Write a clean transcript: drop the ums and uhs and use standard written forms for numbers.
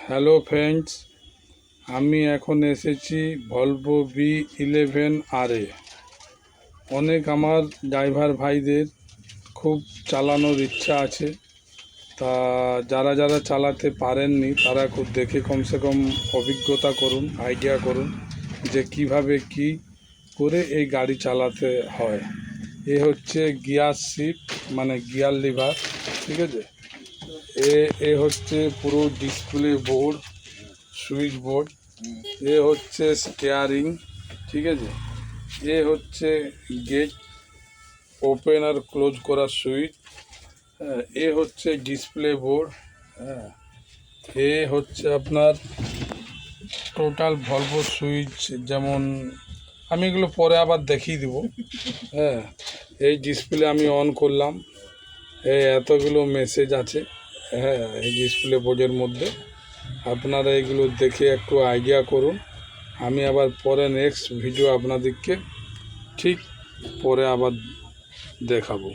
Hello friends, আমি এখন এসেছি ভলভো V11R-এ। অনেক আমার ড্রাইভার ভাইদের খুব চালানোর ইচ্ছা আছে, তা যারা যারা চালাতে পারেননি তারা খুব দেখে কমসে কম অভিজ্ঞতা করুন, আইডিয়া করুন যে কিভাবে কি করে এই গাড়ি চালাতে হয়। এ হচ্ছে গিয়ার শিফট, মানে গিয়ার লিভার, ঠিক আছে। এ হচ্ছে পুরো ডিসপ্লে বোর্ড, সুইচ বোর্ড। এ হচ্ছে স্টিয়ারিং, ঠিক আছে। এ হচ্ছে গেট ওপেন আর ক্লোজ করার সুইচ। হ্যাঁ, এ হচ্ছে ডিসপ্লে বোর্ড। হ্যাঁ, এ হচ্ছে আপনার টোটাল ভলভো সুইচ, যেমন আমি এগুলো পরে আবার দেখিয়ে দেবো। হ্যাঁ, এই ডিসপ্লে আমি অন করলাম, এই এতগুলো মেসেজ আছে। হ্যাঁ, এই ডিসপ্লে বোর্ডের মধ্যে আপনারা এগুলো দেখে একটু আইডিয়া করুন। আমি আবার পরে নেক্সট ভিডিও আপনাদেরকে ঠিক পরে আবার দেখাবো।